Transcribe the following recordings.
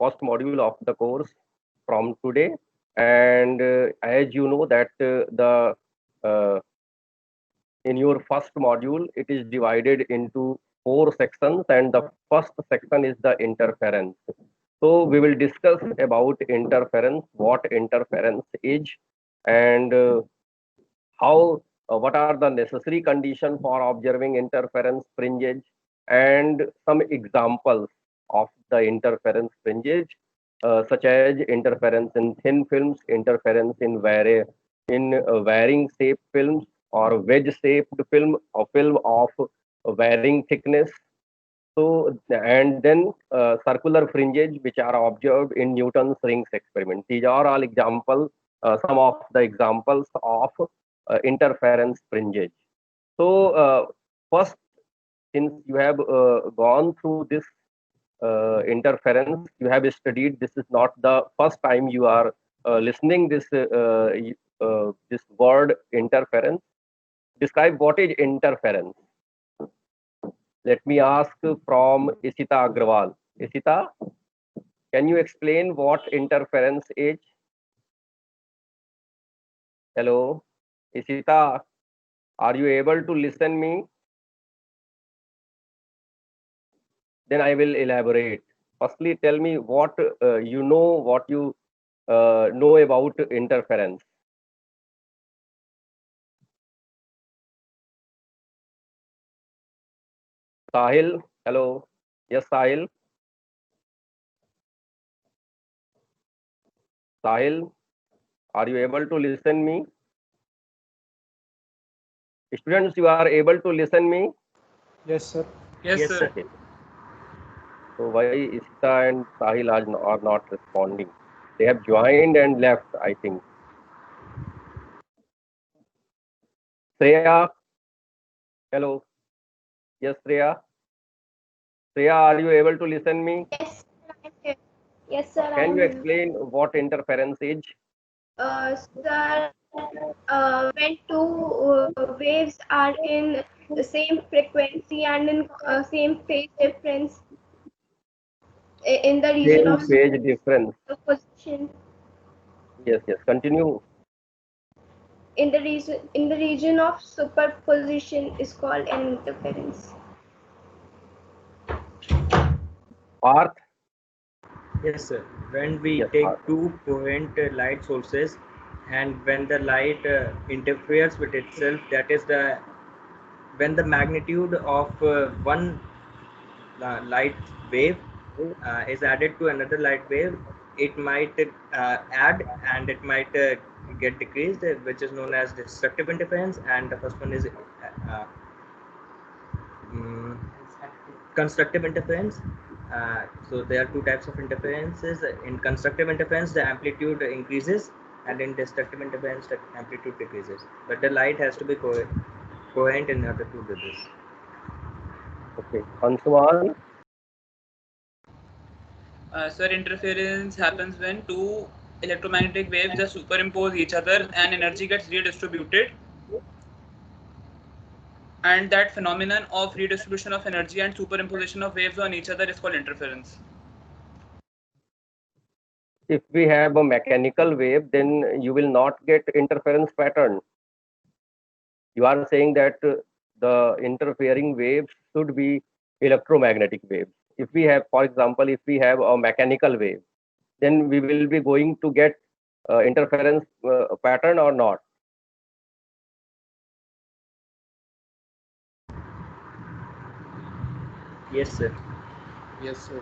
first module of the course from today. And as you know that the uh, in your first module, it is divided into 4 sections, and the first section is the interference. So we will discuss about interference, what interference is, and how what are the necessary conditions for observing interference fringes, and some examples of the interference fringes, such as interference in thin films, interference in varying shape films, or wedge shaped film, or film of varying thickness. So, and then circular fringes, which are observed in Newton's rings experiment. These are all examples, some of the examples of interference fringes. So, first, since you have gone through this interference, you have studied. This is not the first time you are listening this word interference. Describe what is interference. Let me ask from Isita Agrawal. Isita, can you explain what interference is? Hello, Isita, are you able to listen me? Then I will elaborate. Firstly, tell me what what you know about interference. Sahil, hello. Yes, Sahil. Sahil, are you able to listen me? Students, you are able to listen me? Yes, sir. Yes, sir. Okay. So why Isita and Sahil are not responding? They have joined and left, I think. Shreya, hello. Yes, Shreya. Shreya, are you able to listen me? Yes, I'm here. Yes, sir, I Can am you here. explain what interference is? Sir, when two waves are in the same frequency and in same phase difference in the region Same of phase difference. superposition, Yes, yes. Continue. in the region of superposition is called an interference. Parth. Yes, sir. When we Yes, take Parth. two coherent light sources, and when the light interferes with itself, that is the when the magnitude of one light wave is added to another light wave, it might add and it might get decreased, which is known as destructive interference, and the first one is mm, constructive interference. So there are two types of interferences. In constructive interference, the amplitude increases, and in destructive interference, the amplitude decreases. But the light has to be coherent in order to do this. Okay. Ansuman. Sir, interference happens when two electromagnetic waves just superimpose each other and energy gets redistributed. And that phenomenon of redistribution of energy and superimposition of waves on each other is called interference. If we have a mechanical wave, then you will not get interference pattern. You are saying that the interfering waves should be electromagnetic waves. If we have, for example, if we have a mechanical wave, then we will be going to get interference pattern or not. Yes, sir. Yes, sir.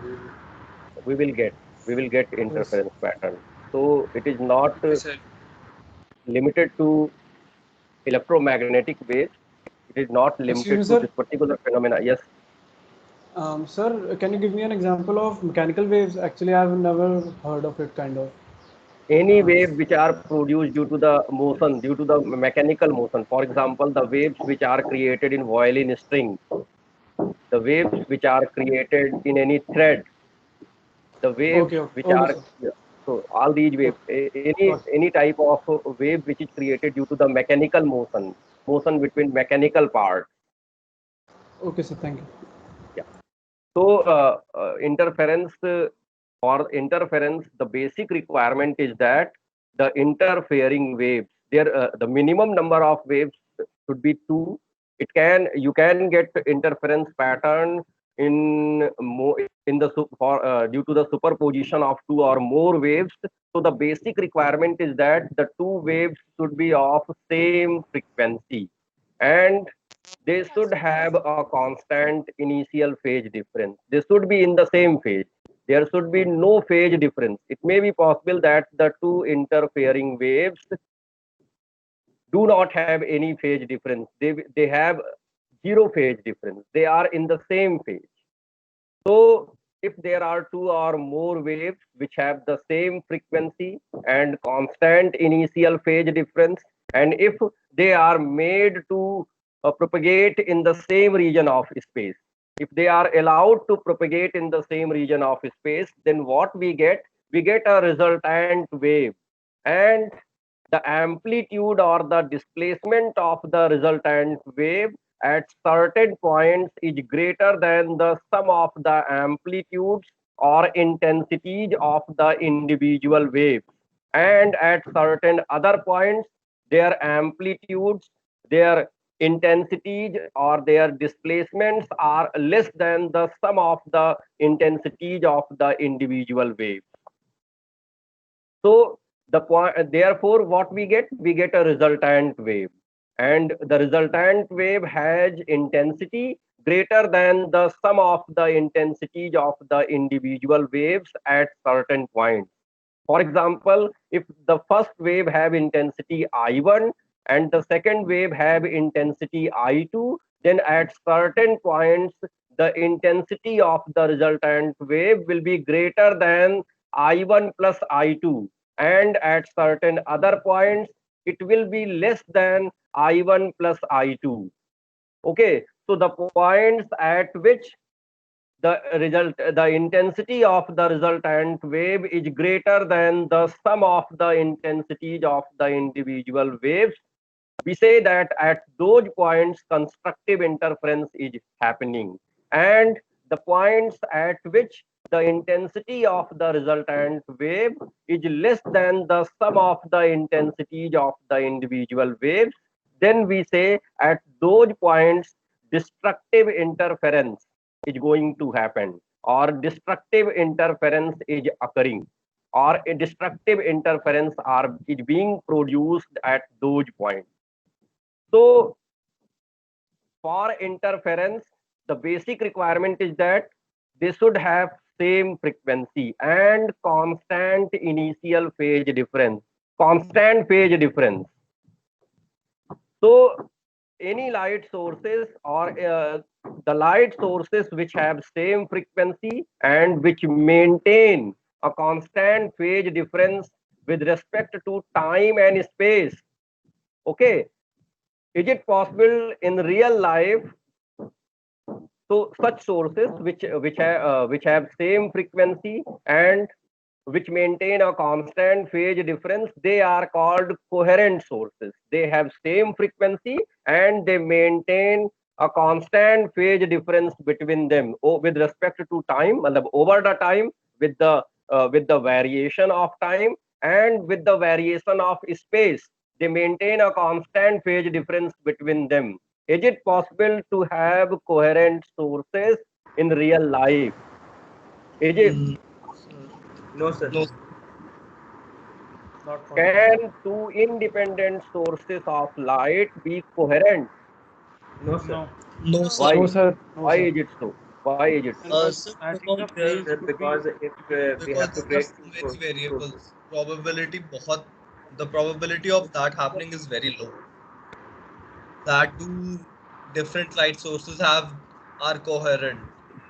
We will get Yes. interference pattern. So it is not Okay, sir. limited to electromagnetic waves. It is not Excuse limited me, to sir. this particular phenomena. Yes. Sir, can you give me an example of mechanical waves? Actually, I've never heard of it, kind of. Any Uh, wave which are produced due to the motion, due to the mechanical motion. For example, the waves which are created in violin string, the waves which are created in any thread, the waves okay, okay, which okay, are, sir. yeah, so all these waves, Okay, any got it. any type of wave which is created due to the mechanical motion between mechanical parts. Okay, sir. Thank you. Yeah. So interference for interference, the basic requirement is that the interfering waves, the minimum number of waves should be 2. You can get interference pattern in due to the superposition of 2 or more waves. So the basic requirement is that the 2 waves should be of same frequency, and they should have a constant initial phase difference. They should be in the same phase. There should be no phase difference. It may be possible that the 2 interfering waves do not have any phase difference. They have 0 phase difference. They are in the same phase. So if there are 2 or more waves which have the same frequency and constant initial phase difference, and if they are made to propagate in the same region of space, if they are allowed to propagate in the same region of space, then what we get a resultant wave, and the amplitude or the displacement of the resultant wave at certain points is greater than the sum of the amplitudes or intensities of the individual waves. And at certain other points, their amplitudes, their intensities or their displacements are less than the sum of the intensities of the individual waves. So therefore, what we get a resultant wave, and the resultant wave has intensity greater than the sum of the intensities of the individual waves at certain points. For example, if the first wave have intensity I1 and the second wave have intensity I2, then at certain points the intensity of the resultant wave will be greater than I1 plus I2, and at certain other points it will be less than I1 plus I2. Okay, so the points at which the intensity of the resultant wave is greater than the sum of the intensities of the individual waves, we say that at those points constructive interference is happening, and the points at which the intensity of the resultant wave is less than the sum of the intensities of the individual waves, then we say at those points destructive interference is going to happen, or destructive interference is occurring, or a destructive interference is being produced at those points. So for interference, the basic requirement is that they should have same frequency and constant initial phase difference. Constant phase difference. So any light sources or the light sources which have same frequency and which maintain a constant phase difference with respect to time and space. Okay, is it possible in real life? So such sources which have same frequency and which maintain a constant phase difference, they are called coherent sources. They have same frequency and they maintain a constant phase difference between them with respect to time, over the time, with the variation of time and with the variation of space. They maintain a constant phase difference between them. Is it possible to have coherent sources in real life? Is it? No, sir. No. Not possible. Can 2 independent sources of light be coherent? No, sir. No. No, sir. Why? No, sir. No, Why sir. is it so? Why is it so? Sir, I think the phase Sir, could because if we because have to there are create so two many sources. variables. The probability of that happening is very low. That 2 different light sources are coherent,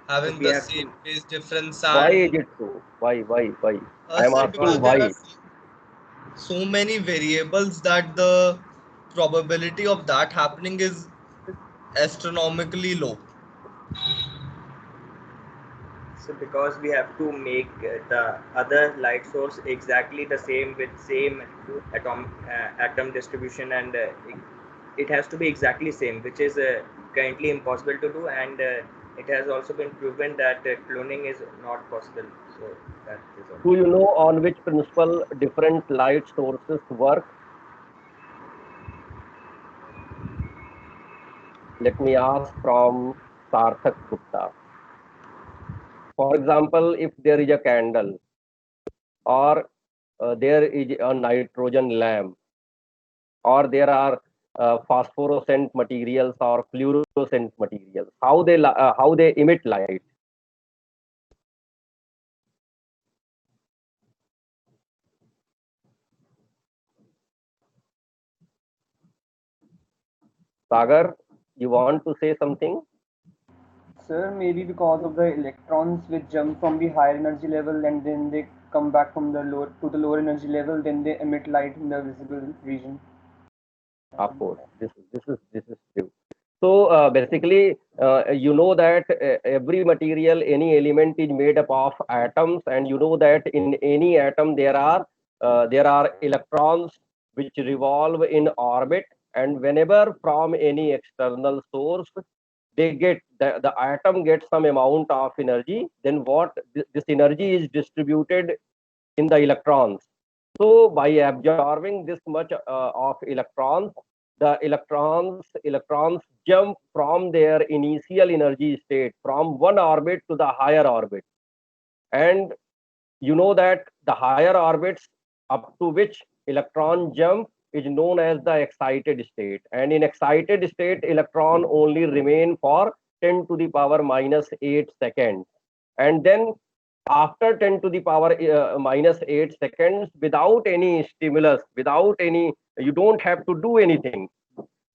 having we the have same to- phase difference. Why And is it so? Why? I am sir, asking because there why. are so many variables that the probability of that happening is astronomically low. So because we have to make the other light source exactly the same with same atom distribution, and it has to be exactly same, which is currently impossible to do, and it has also been proven that cloning is not possible. So that is Do also. you know on which principle different light sources work? Let me ask from Sarthak Gupta. For example, if there is a candle or there is a nitrogen lamp or there are phosphorescent materials or fluorescent materials, how they emit light? Sagar, you want to say something? Sir, maybe because of the electrons which jump from the higher energy level and then they come back from the lower to the lower energy level, then they emit light in the visible region. Of course, this is true. So basically, you know that every material, any element is made up of atoms, and you know that in any atom there are electrons which revolve in orbit, and whenever from any external source the atom gets some amount of energy, then this energy is distributed in the electrons. So by absorbing this much of electrons, the electrons jump from their initial energy state from one orbit to the higher orbit. And you know that the higher orbits up to which electron jump is known as the excited state. And in excited state, electron only remain for 10 to the power minus 8 seconds. And then after 10 to the power minus 8 seconds, without any stimulus, you don't have to do anything.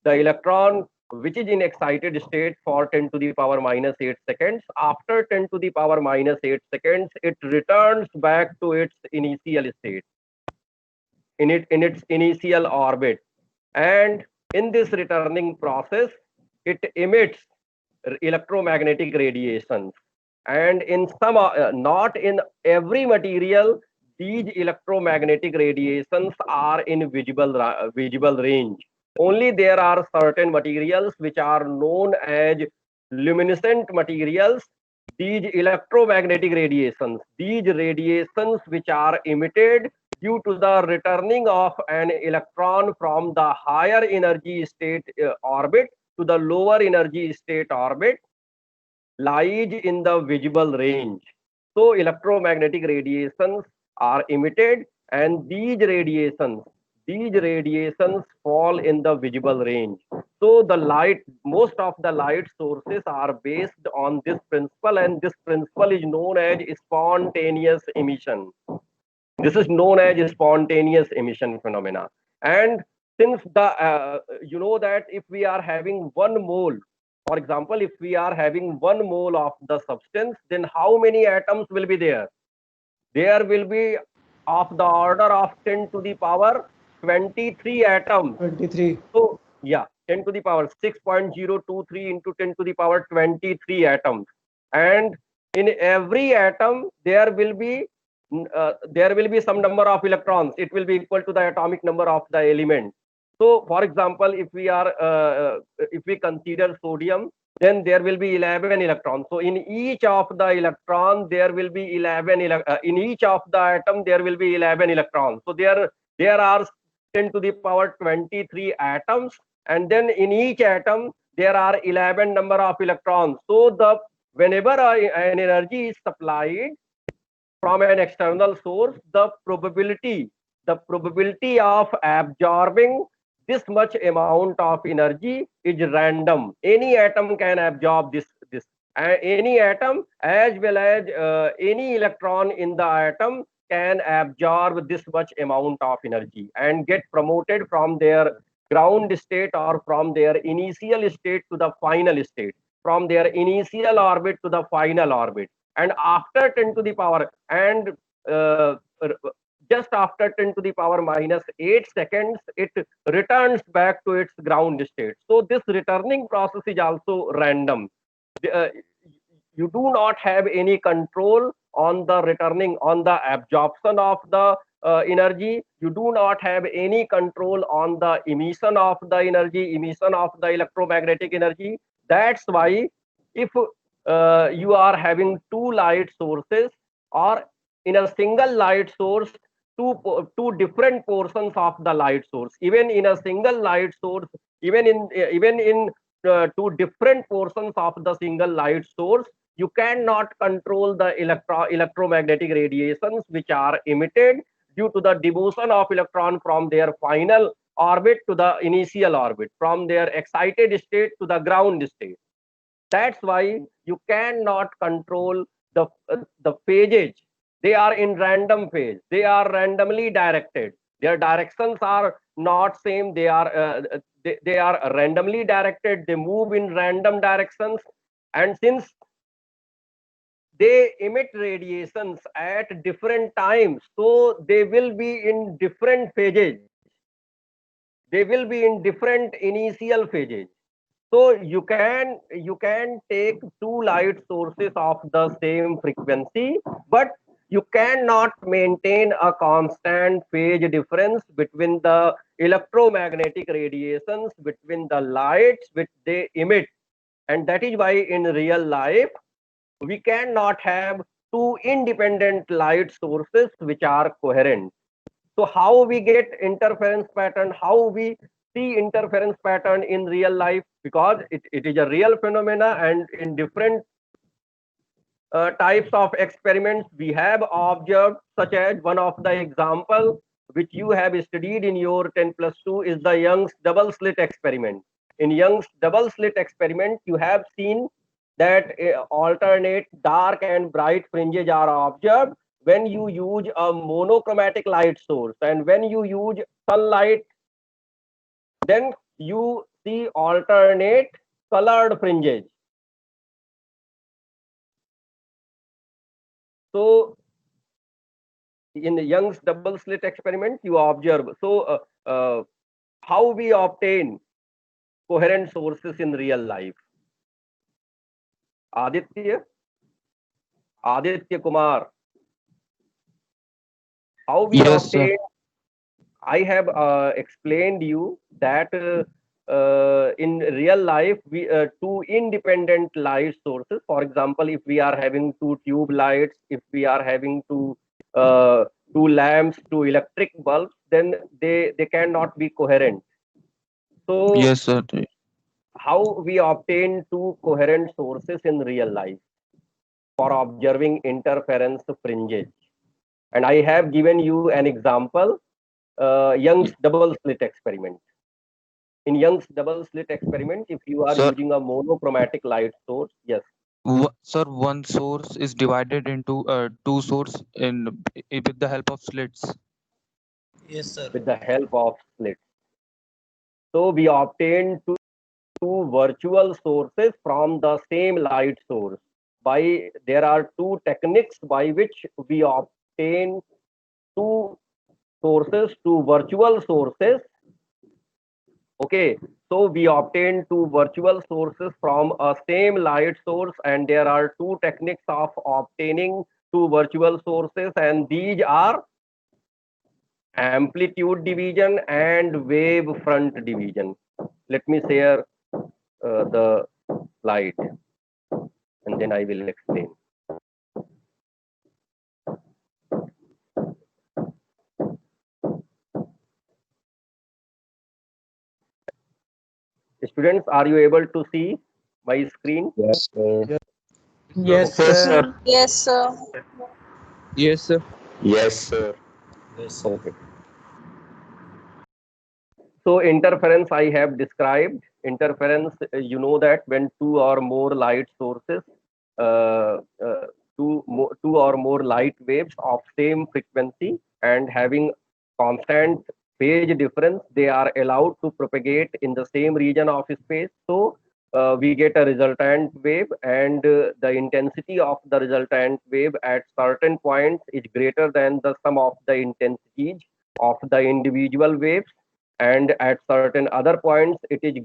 The electron which is in excited state for 10 to the power minus 8 seconds, after 10 to the power minus 8 seconds, it returns back to its initial state, in its initial orbit. And in this returning process, it emits electromagnetic radiations. And in some, not in every material, these electromagnetic radiations are in visible range. Only there are certain materials which are known as luminescent materials. These electromagnetic radiations, these radiations which are emitted due to the returning of an electron from the higher energy state orbit to the lower energy state orbit, lies in the visible range. So electromagnetic radiations are emitted, and these radiations fall in the visible range. So most of the light sources are based on this principle, and this principle is known as spontaneous emission. This is known as spontaneous emission phenomena. And since you know that if we are having 1 mole, for example, if we are having 1 mole of the substance, then how many atoms will be there? There will be of the order of 10 to the power 23 atoms. 23. So yeah, 10 to the power 6.023 into 10 to the power 23 atoms. And in every atom there will be some number of electrons. It will be equal to the atomic number of the element. So for example, if we consider sodium, then there will be 11 electrons. So in each of the electron there will be 11 in each of the atom there will be 11 electrons. So there are 10 to the power 23 atoms, and then in each atom there are 11 number of electrons. So whenever an energy is supplied from an external source, the probability of absorbing this much amount of energy is random. Any atom can absorb this. Any atom as well as any electron in the atom can absorb this much amount of energy and get promoted from their ground state or from their initial state to the final state, from their initial orbit to the final orbit. And after 10 to the power and uh, just after 10 to the power minus 8 seconds, it returns back to its ground state. So this returning process is also random. Uh, you do not have any control on the returning, on the absorption of the energy. You do not have any control on the emission of the energy, emission of the electromagnetic energy. That's why if you are having two light sources, or in a single light source, two different portions of the light source. Even in a single light source, even in two different portions of the single light source, you cannot control the electromagnetic radiations which are emitted due to the demotion of electron from their final orbit to the initial orbit, from their excited state to the ground state. That's why you cannot control the phases. They are in random phase. They are randomly directed. Their directions are not same. They are randomly directed. They move in random directions, and since they emit radiations at different times, so they will be in different phases. They will be in different initial phases. So you can take two light sources of the same frequency, but you cannot maintain a constant phase difference between the electromagnetic radiations between the lights which they emit. And that is why in real life we cannot have two independent light sources which are coherent. So how we get interference pattern, how we see interference pattern in real life, because it is a real phenomena, and in different types of experiments we have observed, such as one of the example which you have studied in your 10+2 is the Young's double slit experiment. In Young's double slit experiment, you have seen that alternate dark and bright fringes are observed when you use a monochromatic light source, and when you use sunlight, then you see alternate colored fringes. So in the Young's double slit experiment, you observe. So how we obtain coherent sources in real life? Aditya Kumar, how we Yes, sir. obtain? I have explained you that in real life, we two independent light sources. For example, if we are having two tube lights, if we are having two lamps, two electric bulbs, then they cannot be coherent. So Yes, sir. how we obtain two coherent sources in real life for observing interference fringes? And I have given you an example, Young's double slit experiment. In Young's double slit experiment, if you are Sir, using a monochromatic light source, yes, sir, one source is divided into two source with the help of slits. Yes, sir. with the help of slits. So we obtain two virtual sources from the same light source. There are two techniques by which we obtain two sources, two virtual sources. Okay, so we obtain two virtual sources from a same light source, and there are two techniques of obtaining two virtual sources, and these are amplitude division and wave front division. Let me share the slide, and then I will explain. Students, are you able to see my screen? Yes, sir. Yes, Yes, sir. sir. Yes, sir. Yes, sir. Yes, sir. Yes, sir. Okay. So interference I have described. Interference, you know that when two or more light sources, uh, uh, two or more light waves of same frequency and having constant phase difference, they are allowed to propagate in the same region of space. So we get a resultant wave, and the intensity of the resultant wave at certain points is greater than the sum of the intensities of the individual waves, and at certain other points it is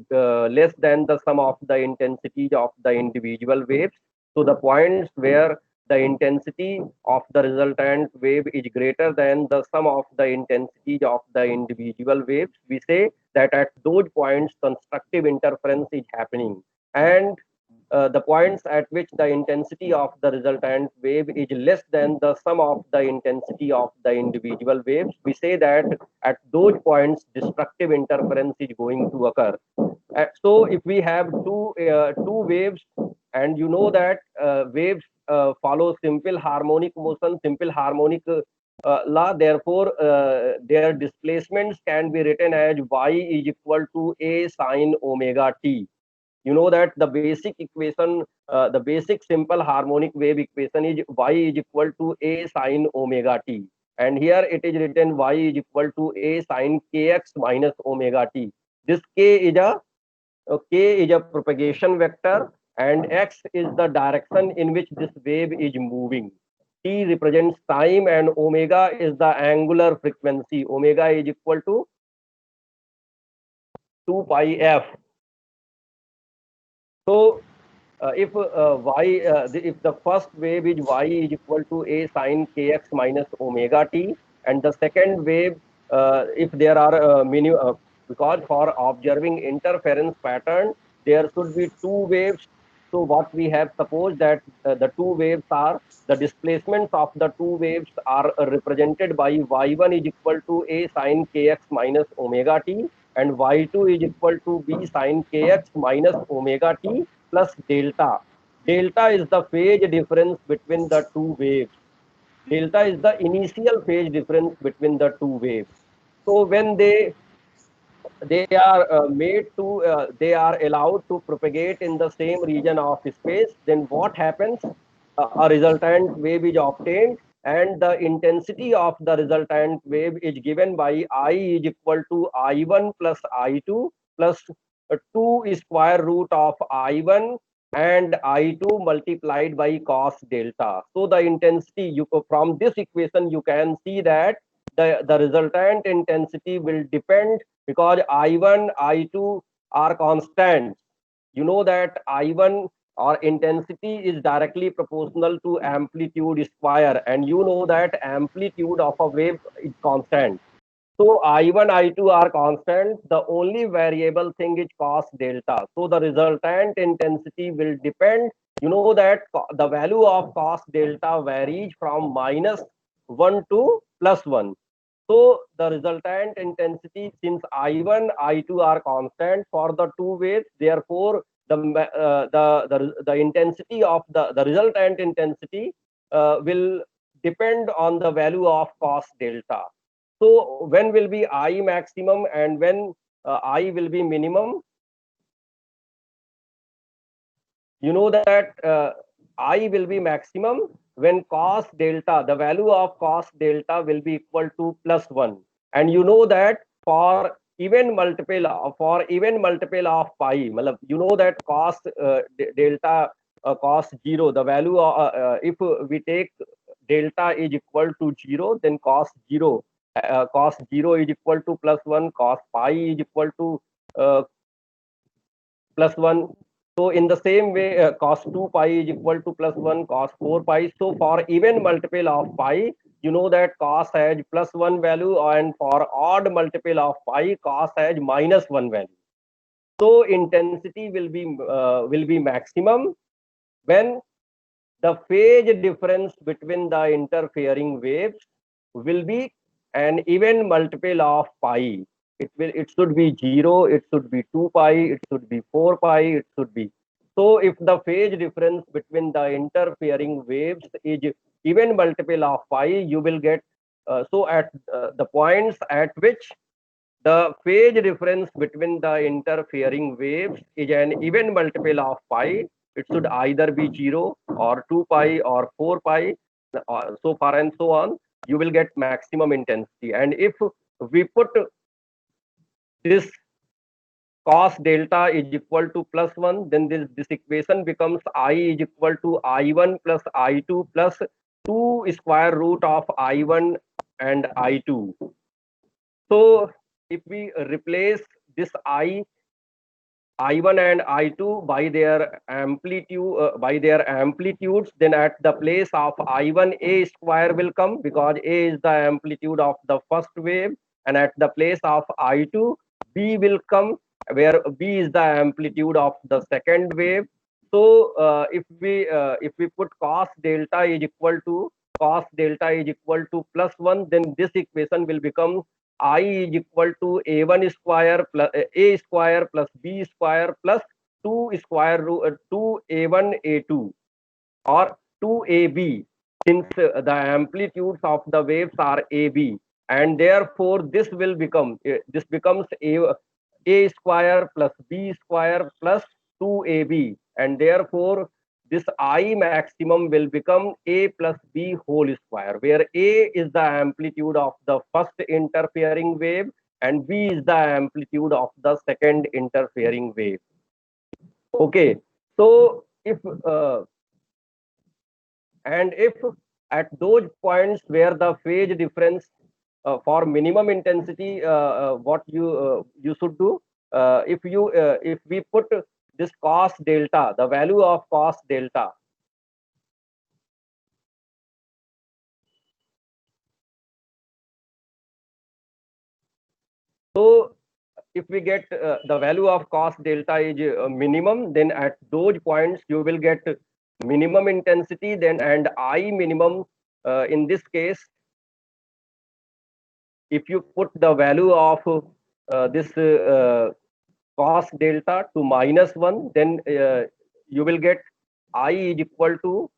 less than the sum of the intensities of the individual waves. So the points where the intensity of the resultant wave is greater than the sum of the intensities of the individual waves, we say that at those points constructive interference is happening. And the points at which the intensity of the resultant wave is less than the sum of the intensity of the individual waves, we say that at those points destructive interference is going to occur. So if we have two waves, and you know that waves follow simple harmonic motion, simple harmonic law, therefore their displacements can be written as y is equal to a sine omega t. You know that the basic equation, the basic simple harmonic wave equation is y is equal to a sine omega t, and here it is written y is equal to a sine kx minus omega t. This k is a propagation vector, and x is the direction in which this wave is moving. T represents time, and omega is the angular frequency. Omega is equal to 2 pi f. So if the first wave is y is equal to a sine kx minus omega t, and the second wave, if there are because for observing interference pattern there should be two waves. So what we have supposed that the two waves are, the displacements of the two waves are represented by y1 is equal to a sine kx minus omega t, and y2 is equal to b sine kx minus omega t plus delta. Delta is the phase difference between the two waves. Delta is the initial phase difference between the two waves. So when they are they are allowed to propagate in the same region of space, then what happens? A resultant wave is obtained, and the intensity of the resultant wave is given by I is equal to I1 plus I2 plus 2 square root of I1 and I2 multiplied by cos delta. So the intensity, from this equation you can see that the resultant intensity will depend, because I1, I2 are constants. You know that I1 or intensity is directly proportional to amplitude square, and you know that amplitude of a wave is constant. So I1, I2 are constant. The only variable thing is cos delta. So the resultant intensity will depend. You know that the value of cos delta varies from -1 to +1. So the resultant intensity, since I1, I2 are constant for the two waves, therefore the intensity of the resultant intensity will depend on the value of cos delta. So when will be I maximum and when I will be minimum? You know that I will be maximum when cos delta, the value of cos delta will be equal to +1. And you know that for even multiple of pi, you know that cos delta cos 0, the value if we take delta is equal to 0, then cos 0 is equal to +1, cos pi is equal to +1. So in the same way, cos 2 pi is equal to +1, cos 4 pi. So for even multiple of pi, you know that cos has +1 value, and for odd multiple of pi, cos has -1 value. So intensity will be maximum when the phase difference between the interfering waves will be an even multiple of pi. It should be 0, it should be 2 pi, it should be 4 pi, it should be. So if the phase difference between the interfering waves is even multiple of pi, you will get so at the points at which the phase difference between the interfering waves is an even multiple of pi, it should either be 0 or 2 pi or 4 pi, so far and so on. You will get maximum intensity. And if we put this cos delta is equal to +1, then this equation becomes I is equal to I1 plus I2 plus 2 square root of I1 and I2. So if we replace this I1 and I2 by their amplitudes, then at the place of I1 a square will come, because a is the amplitude of the first wave, and at the place of I2 b will come, where b is the amplitude of the second wave. So if we put cos delta is equal to plus 1, then this equation will become I is equal to a1 square plus a square plus b square plus 2 square root 2a1 a2 or 2ab, since the amplitudes of the waves are ab, and therefore this will become this becomes a square plus b square plus 2ab, and therefore this I maximum will become a plus b whole square, where a is the amplitude of the first interfering wave and b is the amplitude of the second interfering wave. Okay, so if at those points where the phase difference for minimum intensity, what you should do, if we put this cos delta, the value of cos delta, so if we get the value of cos delta is minimum, then at those points you will get minimum intensity, then and I minimum in this case, if you put the value of this cos delta to -1, then you will get I is equal to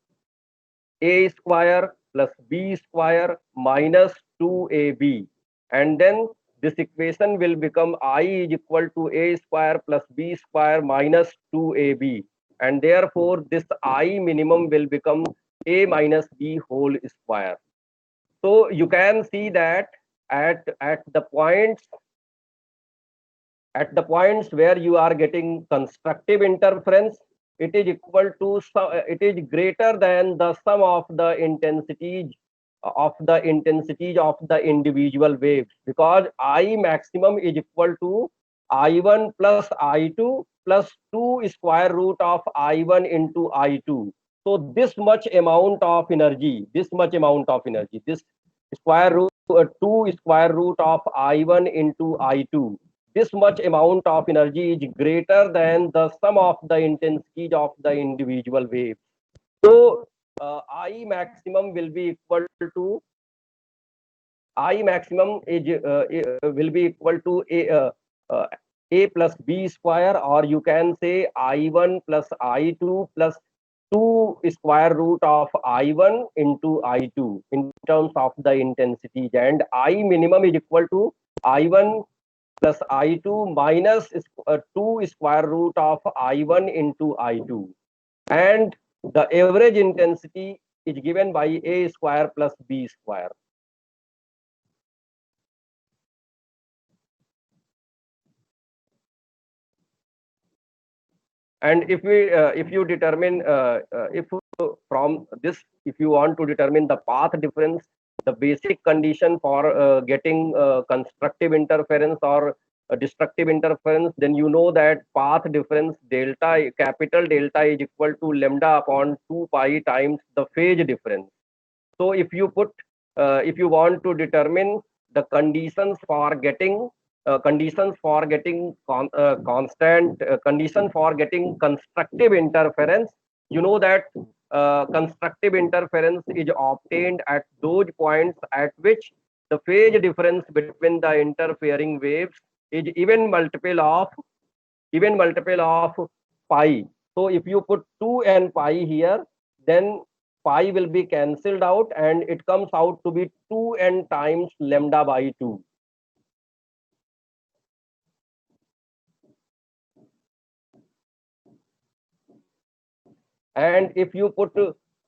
a square plus b square minus 2ab, and then this equation will become I is equal to a square plus b square minus 2ab, and therefore this I minimum will become a minus b whole square. So you can see that at the points where you are getting constructive interference, it is equal to it is greater than the sum of the intensities of the individual waves, because I maximum is equal to I1 plus I2 plus 2 square root of I1 into I2. So this much amount of energy, this square root 2 square root of I1 into I2, this much amount of energy is greater than the sum of the intensities of the individual waves. So I maximum will be equal to uh, a plus b square, or you can say I1 plus I2 plus 2 square root of I1 into I2 in terms of the intensities, and I minimum is equal to I1 plus I2 minus 2 square root of I1 into I2, and the average intensity is given by a square plus b square. And if you determine if from this, if you want to determine the path difference, the basic condition for getting constructive interference or destructive interference, then you know that path difference delta, capital delta, is equal to lambda upon 2 pi times the phase difference. So if you put if you want to determine the conditions for getting conditions for getting constructive interference, you know that constructive interference is obtained at those points at which the phase difference between the interfering waves is even multiple of pi. So if you put 2 and pi here, then pi will be cancelled out and it comes out to be 2n times lambda by 2. And if you put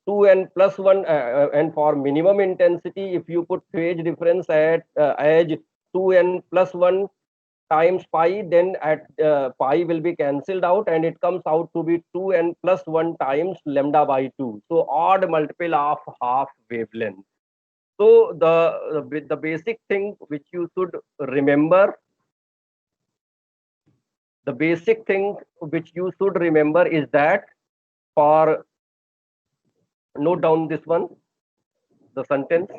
2n plus 1 and for minimum intensity, if you put phase difference at as 2n plus 1 times pi, then at pi will be cancelled out and it comes out to be 2n plus 1 times lambda by 2. So odd multiple of half wavelength. So the basic thing which you should remember, is that, for note down this one, the sentence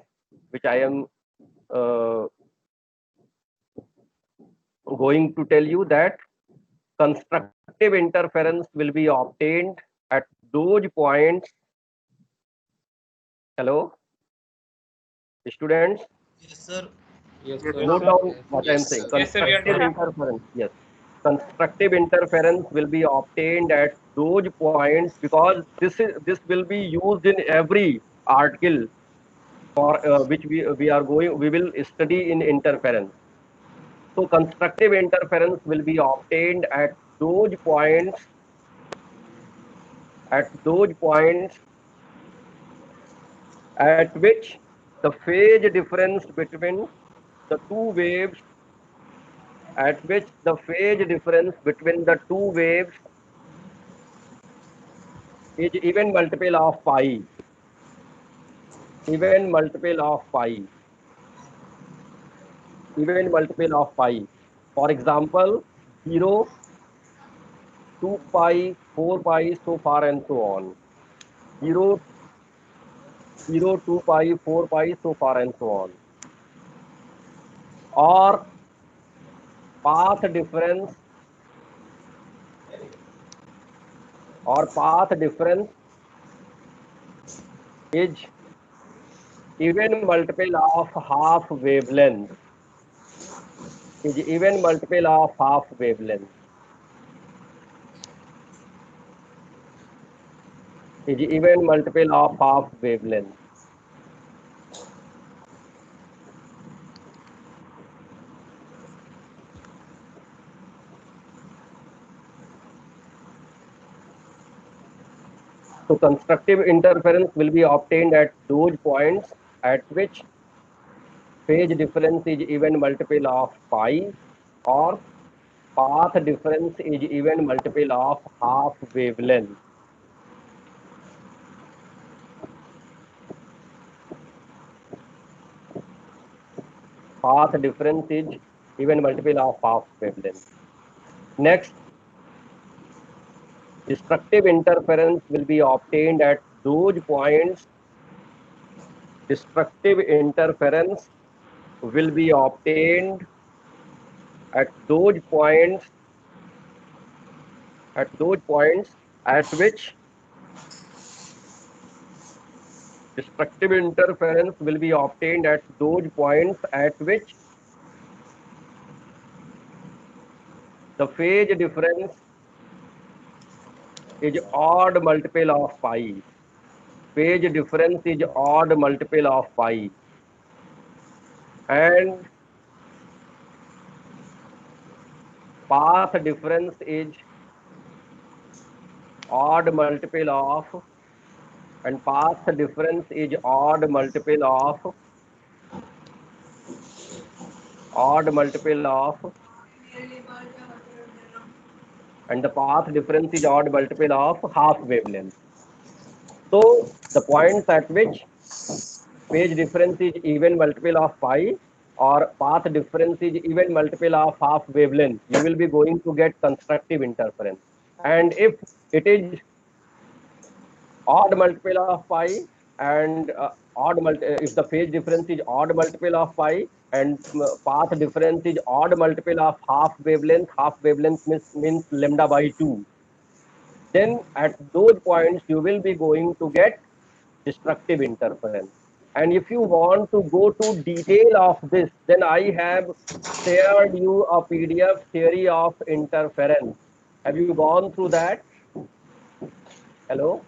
which I am going to tell you, that constructive interference will be obtained at those points. Hello, students. Yes, sir. Yes, Yes, sir. Note sir. down what I am Yes, saying. sir. Yes, sir, we are Constructive noting. interference. Yes. Constructive interference will be obtained at those points because this will be used in every article for which we will study in interference. So constructive interference will be obtained at those points at which the phase difference between the two waves at which the phase difference between the two waves is even multiple of pi. Even multiple of pi. Even multiple of pi. For example, 0, 2 pi, 4 pi, so far and so on. 0, 0, 2 pi, 4 pi, so far and so on. Or path difference is even multiple of half wavelength. Is even multiple of half wavelength. Is even multiple of half wavelength. So constructive interference will be obtained at those points at which phase difference is even multiple of pi or path difference is even multiple of half wavelength. Path difference is even multiple of half wavelength. Next, destructive interference will be obtained at those points. Destructive interference will be obtained at those points at which destructive interference will be obtained at those points at which the phase difference is odd multiple of pi. Phase difference is odd multiple of pi. And path difference is odd multiple of and path difference is odd multiple of and the path difference is odd multiple of half wavelength. So the points at which phase difference is even multiple of pi or path difference is even multiple of half wavelength, you will be going to get constructive interference. And if it is odd multiple of pi and if the phase difference is odd multiple of pi and path difference is odd multiple of half wavelength means lambda by 2, then at those points you will be going to get destructive interference. And if you want to go to detail of this, then I have shared you a PDF theory of interference. Have you gone through that? Hello,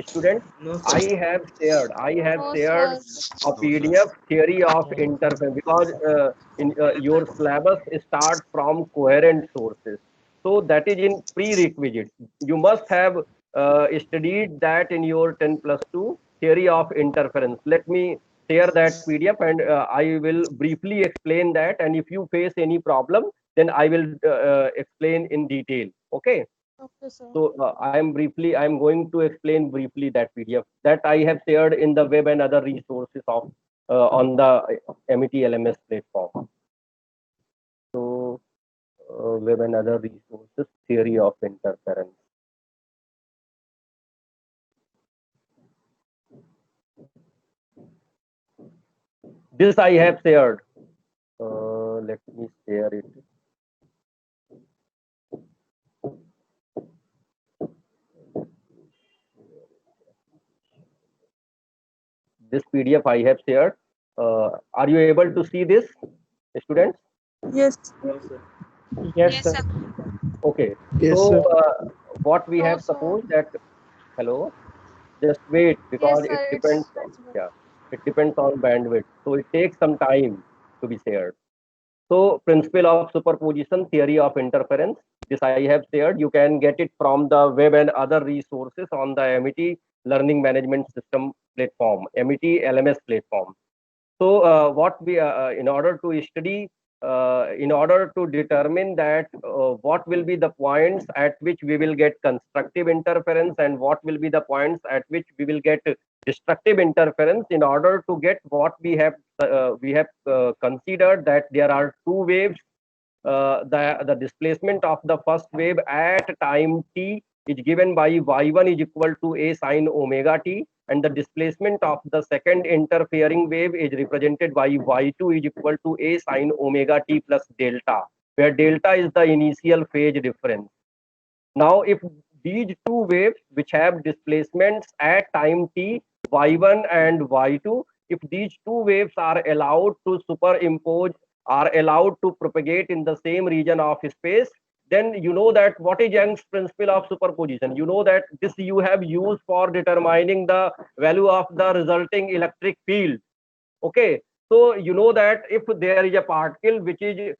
students. No, I sir. have shared No, a sir. PDF theory of interference because in your syllabus start from coherent sources. So that is in prerequisite. You must have studied that in your 10+2 theory of interference. Let me share that PDF and I will briefly explain that. And if you face any problem, then I will explain in detail. Okay. Okay, sir. So I am going to explain briefly that PDF that I have shared in the web and other resources of on the MET LMS platform. So web and other resources, theory of interference. This I have shared. Let me share it. this PDF I have shared. Are you able to see this, students? Yes. No, sir. Yes, sir. Okay. Yes, So sir. what we No, have sir. supposed that, hello, just wait, because Yes, it sir. depends. It's possible. Yeah, it depends on bandwidth. So it takes some time to be shared. So principle of superposition, theory of interference. This I have shared. You can get it from the web and other resources on the MET Learning Management System platform, MET LMS platform. So what we in order to study, in order to determine that what will be the points at which we will get constructive interference and what will be the points at which we will get destructive interference. In order to get what we have considered that there are two waves. The displacement of the first wave at time t is given by y1 is equal to a sine omega t, and the displacement of the second interfering wave is represented by y2 is equal to a sine omega t plus delta, where delta is the initial phase difference. Now, if these two waves which have displacements at time t, y1 and y2, if these two waves are allowed to superimpose, are allowed to propagate in the same region of space, then you know that what is Young's principle of superposition. You know that this you have used for determining the value of the resulting electric field. Okay, so you know that if there is a particle which is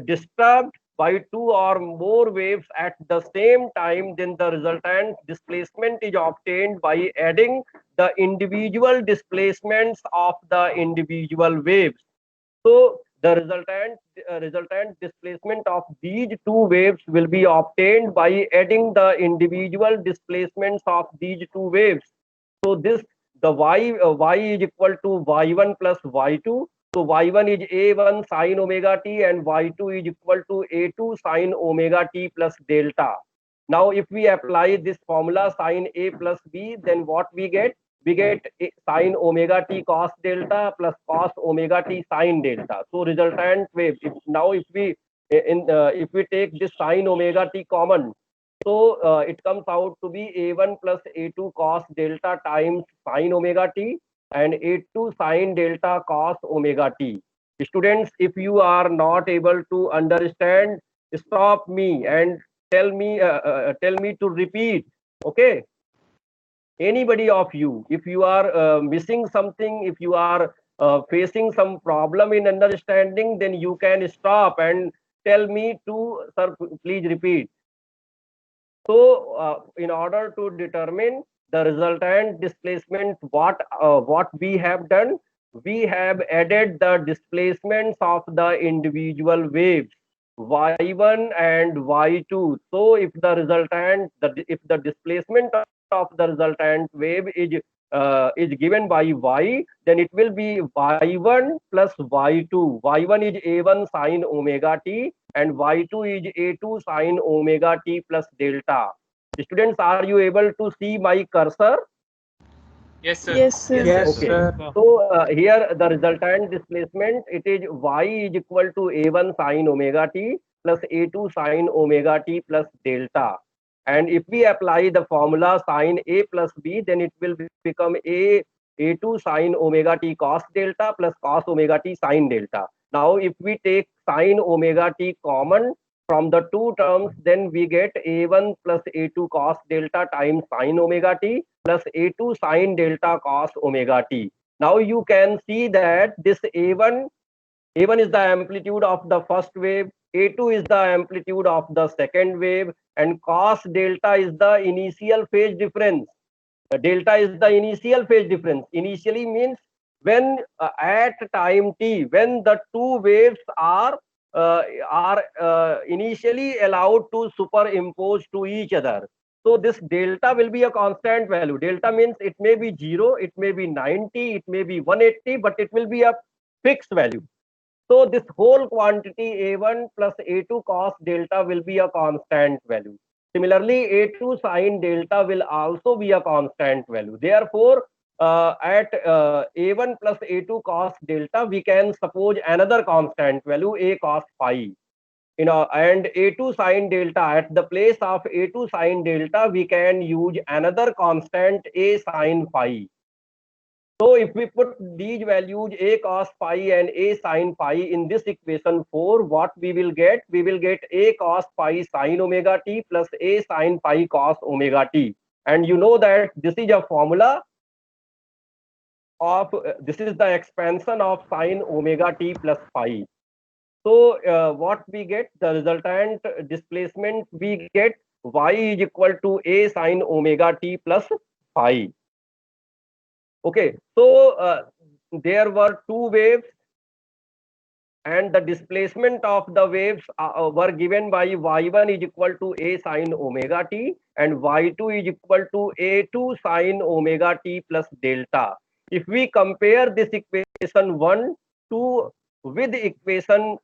disturbed by two or more waves at the same time, then the resultant displacement is obtained by adding the individual displacements of the individual waves. So the resultant displacement of these two waves will be obtained by adding the individual displacements of these two waves. So this the y is equal to y1 plus y2. So y1 is a1 sine omega t and y2 is equal to a2 sine omega t plus delta. Now if we apply this formula sine a plus b, then what we get? We get sine omega t cos delta plus cos omega t sine delta. So resultant wave. Now if we take this sine omega t common, so it comes out to be a1 plus a2 cos delta times sine omega t and a2 sine delta cos omega t. Students, if you are not able to understand, stop me and tell me to repeat. Okay, anybody of you, if you are missing something, if you are facing some problem in understanding, then you can stop and tell me to, sir, please repeat. So in order to determine the resultant displacement, what we have done, we have added the displacements of the individual waves y1 and y2. So if the resultant, if the displacement of the resultant wave is given by y, then it will be y1 plus y2. y1 is a1 sine omega t and y2 is a2 sine omega t plus delta. Students, are you able to see my cursor? Yes, sir. Yes, sir. Yes, Okay. sir. So here the resultant displacement, it is y is equal to a1 sine omega t plus a2 sine omega t plus delta. And if we apply the formula sine a plus b, then it will become a2 sine omega t cos delta plus cos omega t sine delta. Now if we take sine omega t common from the two terms, then we get a1 plus a2 cos delta times sine omega t plus a2 sine delta cos omega t. Now you can see that this a1 is the amplitude of the first wave, a2 is the amplitude of the second wave, and cos delta is the initial phase difference. Delta is the initial phase difference. Initially means when at time t, when the two waves are initially allowed to superimpose to each other. So this delta will be a constant value. Delta means it may be 0, it may be 90, it may be 180, but it will be a fixed value. So this whole quantity a1 plus a2 cos delta will be a constant value. Similarly, a2 sine delta will also be a constant value. Therefore, at a1 plus a2 cos delta, we can suppose another constant value a cos phi. And a2 sine delta, at the place of a2 sine delta, we can use another constant a sine phi. So if we put these values a cos phi and a sin phi in this equation 4, what we will get? We will get a cos phi sin omega t plus a sin phi cos omega t. And you know that this is a formula of, this is the expansion of sin omega t plus phi. So what we get, the resultant displacement we get, y is equal to a sin omega t plus phi. Okay, so there were two waves and the displacement of the waves were given by y1 is equal to a sin omega t and y2 is equal to a2 sin omega t plus delta. If we compare this equation 1 to with equation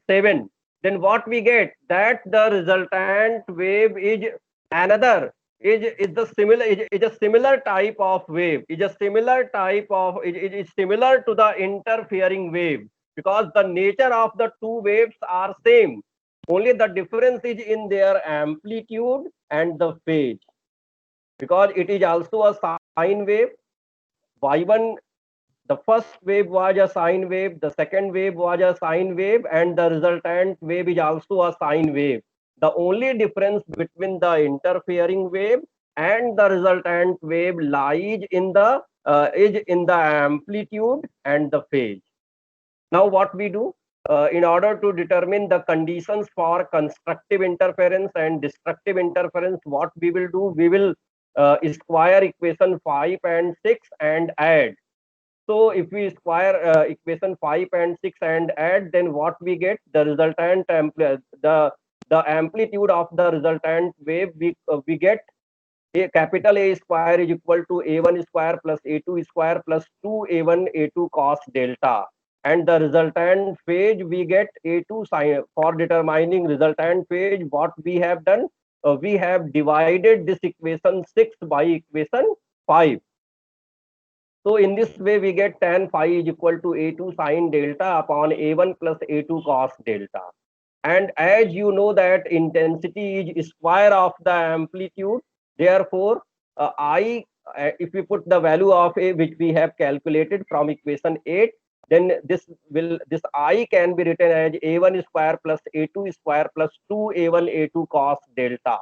7, then what we get, that the resultant wave is another, is the similar, is a similar type of wave, is a similar type of, is similar to the interfering wave, because the nature of the two waves are same, only the difference is in their amplitude and the phase. Because it is also a sine wave, y1, the first wave was a sine wave, the second wave was a sine wave, and the resultant wave is also a sine wave. The only difference between the interfering wave and the resultant wave lies in the is in the amplitude and the phase. Now what we do, in order to determine the conditions for constructive interference and destructive interference, what we will do, we will square equation 5 and 6 and add. So if we square equation 5 and 6 and add, then what we get, the resultant the amplitude of the resultant wave, we get a capital A square is equal to A1 square plus A2 square plus 2A1 A2 cos delta. And the resultant phase we get A2 sin. For determining resultant phase, what we have done, we have divided this equation 6 by equation 5. So in this way, we get tan phi is equal to A2 sin delta upon A1 plus A2 cos delta. And as you know that intensity is square of the amplitude, therefore, if we put the value of A, which we have calculated from equation 8, then this I can be written as A1 square plus A2 square plus 2A1 A2 cos delta.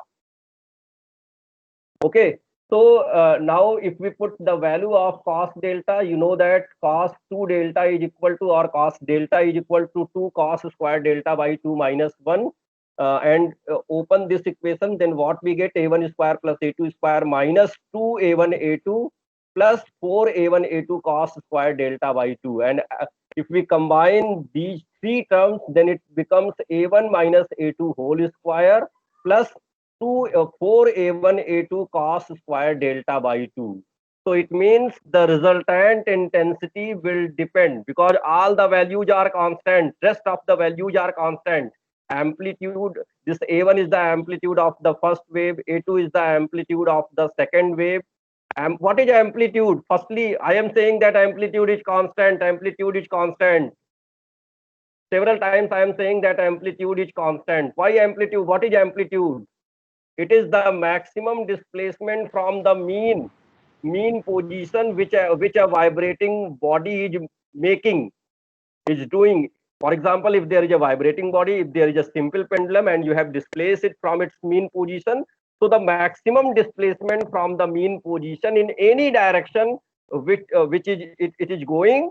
Okay. So now if we put the value of cos delta, you know that cos 2 delta is equal to, or cos delta is equal to 2 cos square delta by 2 minus 1, and open this equation, then what we get, A1 square plus A2 square minus 2A1 A2 plus 4A1 A2 cos square delta by 2. And if we combine these three terms, then it becomes A1 minus A2 whole square plus 4A1 A2 cos square delta by 2. So it means the resultant intensity will depend, because all the values are constant, rest of the values are constant. Amplitude, this A1 is the amplitude of the first wave, A2 is the amplitude of the second wave. And what is amplitude? Firstly, I am saying that amplitude is constant, amplitude is constant. Several times I am saying that amplitude is constant. Why amplitude? What is amplitude? It is the maximum displacement from the mean position which a vibrating body is making, is doing. For example, if there is a vibrating body, if there is a simple pendulum and you have displaced it from its mean position, so the maximum displacement from the mean position in any direction which it is going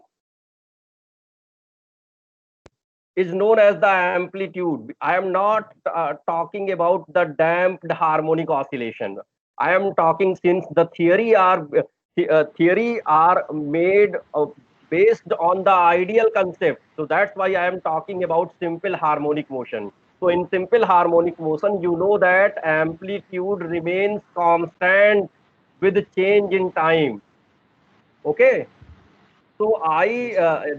is known as the amplitude. I am not talking about the damped harmonic oscillation. I am talking, since the theory are made based on the ideal concept. So that's why I am talking about simple harmonic motion. So in simple harmonic motion, you know that amplitude remains constant with change in time. Okay. So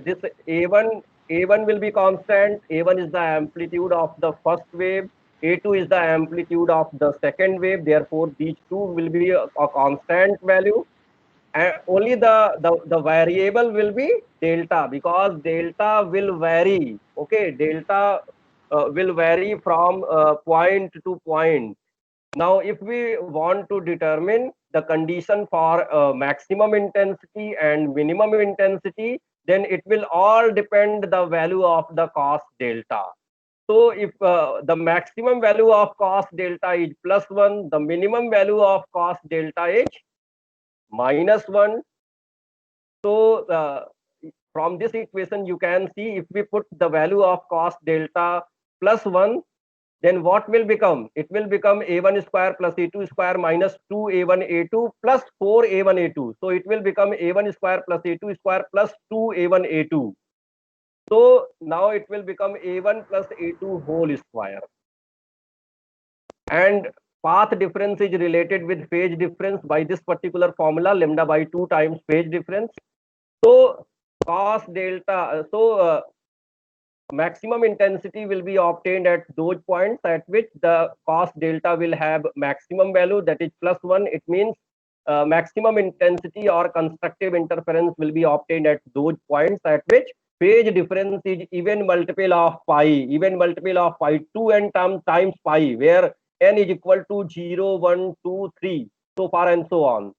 this A1 will be constant. A1 is the amplitude of the first wave. A2 is the amplitude of the second wave. Therefore, these two will be a constant value. And only the variable will be delta, because delta will vary. Okay, delta will vary from point to point. Now, if we want to determine the condition for maximum intensity and minimum intensity, then it will all depend the value of the cos delta. So if the maximum value of cos delta is +1, the minimum value of cos delta is -1. So from this equation, you can see if we put the value of cos delta +1, then what will become? It will become a1 square plus a2 square minus 2a1 a2 plus 4a1 a2. So it will become a1 square plus a2 square plus 2a1 a2. So now it will become a1 plus a2 whole square. And path difference is related with phase difference by this particular formula, lambda by 2 times phase difference. So cos delta, maximum intensity will be obtained at those points at which the cos delta will have maximum value, that is +1. It means maximum intensity or constructive interference will be obtained at those points at which phase difference is even multiple of pi, 2n times pi, where n is equal to 0, 1, 2, 3, so far and so on.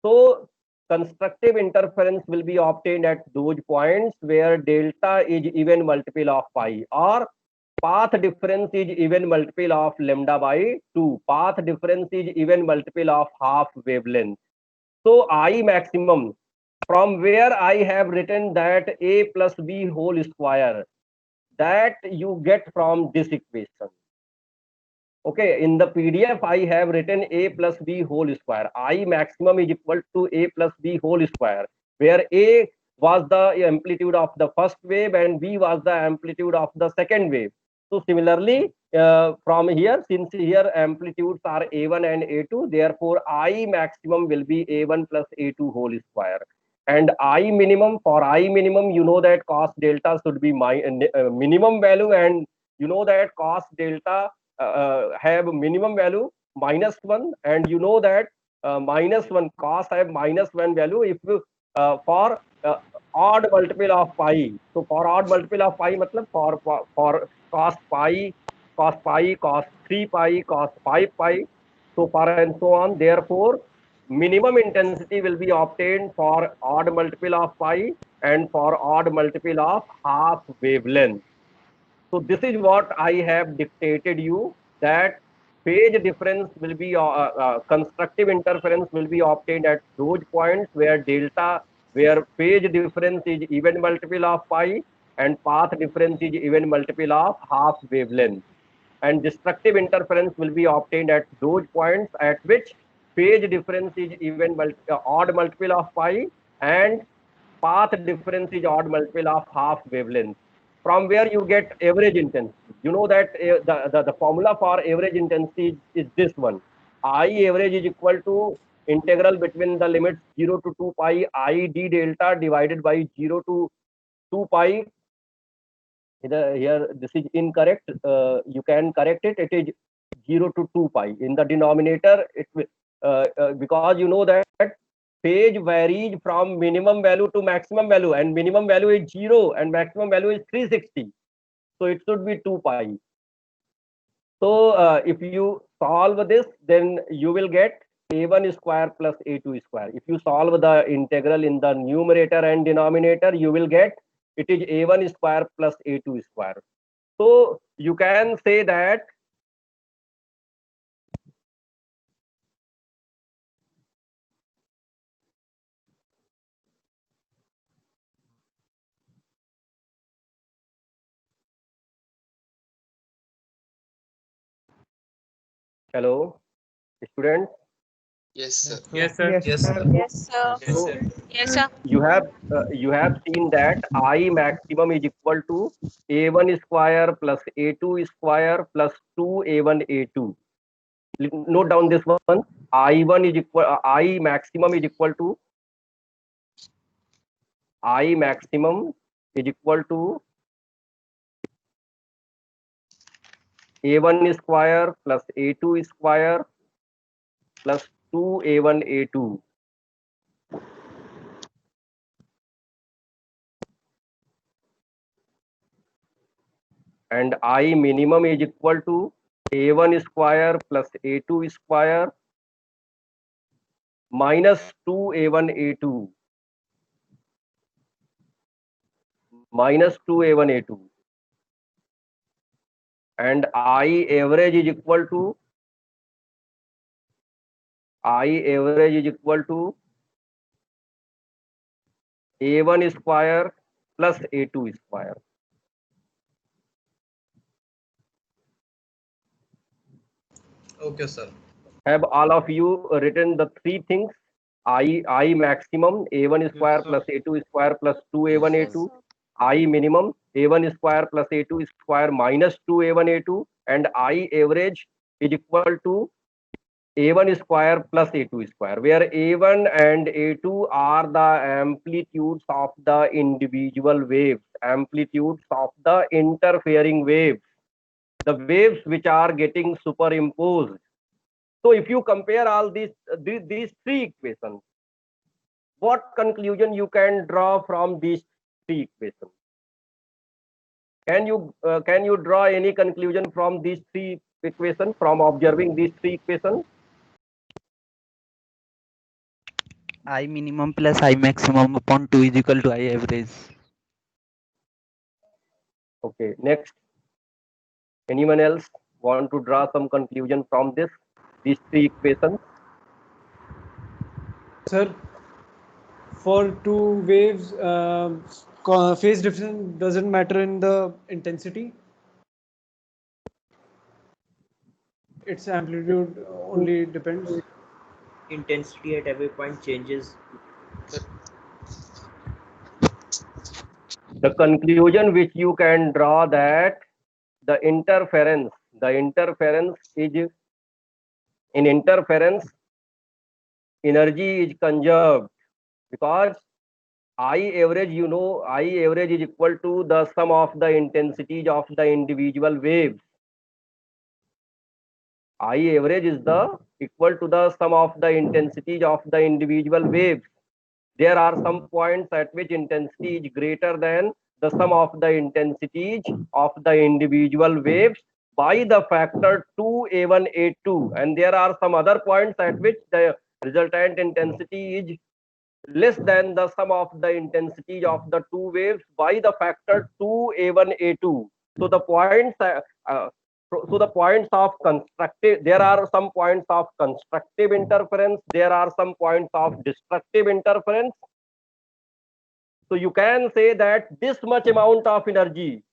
So constructive interference will be obtained at those points where delta is even multiple of pi, or path difference is even multiple of lambda by 2. Path difference is even multiple of half wavelength. So I maximum, from where I have written that a plus b whole square, that you get from this equation. Okay, in the PDF, I have written a plus b whole square. I maximum is equal to a plus b whole square, where a was the amplitude of the first wave and b was the amplitude of the second wave. So similarly, from here, since here amplitudes are a1 and a2, therefore I maximum will be a1 plus a2 whole square. And I minimum, for I minimum, you know that cos delta should be my minimum value, and you know that cos delta have minimum value -1, and you know that -1 cos have -1 value if you for odd multiple of pi. So for odd multiple of pi, matlab for cos pi, cos 3 pi, cos 5 pi, so far and so on. Therefore, minimum intensity will be obtained for odd multiple of pi and for odd multiple of half wavelength. So this is what I have dictated you, that phase difference will be constructive interference will be obtained at those points where phase difference is even multiple of pi and path difference is even multiple of half wavelength. And destructive interference will be obtained at those points at which phase difference is even odd multiple of pi and path difference is odd multiple of half wavelength. From where you get average intensity. You know that the formula for average intensity is this one. I average is equal to integral between the limits 0 to 2 pi I d delta divided by 0 to 2 pi. Here this is incorrect. You can correct it. It is 0 to 2 pi. In the denominator, it will because you know that phase varies from minimum value to maximum value, and minimum value is 0 and maximum value is 360. So it should be 2 pi. So if you solve this, then you will get a1 square plus a2 square. If you solve the integral in the numerator and denominator, you will get it is a1 square plus a2 square. So you can say that hello, students. Yes, sir. Yes, sir. Yes, sir. Yes, sir. Yes, So sir. Yes, sir. you have seen that I maximum is equal to a1 square plus a2 square plus 2a1 a2. Note down this one. I1 is equal I maximum is equal to I maximum is equal to a1 square plus a2 square plus 2a1 a2. And I minimum is equal to a1 square plus a2 square minus 2a1a2 minus 2a1a2, and I average is equal to a1 square plus a2 square. Okay, sir. Have all of you written the three things? I maximum a1 square plus a2 square plus 2a1 a2, I minimum a1 square plus a2 square minus 2a1 a2, and I average is equal to a1 square plus a2 square, where a1 and a2 are the amplitudes of the individual waves, amplitudes of the interfering waves, the waves which are getting superimposed. So if you compare all these three equations, what conclusion you can draw from these three equations? Can you draw any conclusion from these three equations, from observing these three equations? I minimum plus I maximum upon 2 is equal to I average. Okay, next. Anyone else want to draw some conclusion from these three equations? Sir, for two waves, phase difference doesn't matter in the intensity. Its amplitude only depends. Intensity at every point changes. The conclusion which you can draw that the interference is, in interference, energy is conserved, because I average, I average is equal to the sum of the intensities of the individual waves. I average is equal to the sum of the intensities of the individual waves. There are some points at which intensity is greater than the sum of the intensities of the individual waves by the factor 2a1 a2, and there are some other points at which the resultant intensity is less than the sum of the intensities of the two waves by the factor 2a1 a2. So the points the points of constructive, there are some points of constructive interference, there are some points of destructive interference. So you can say that this much amount of energy,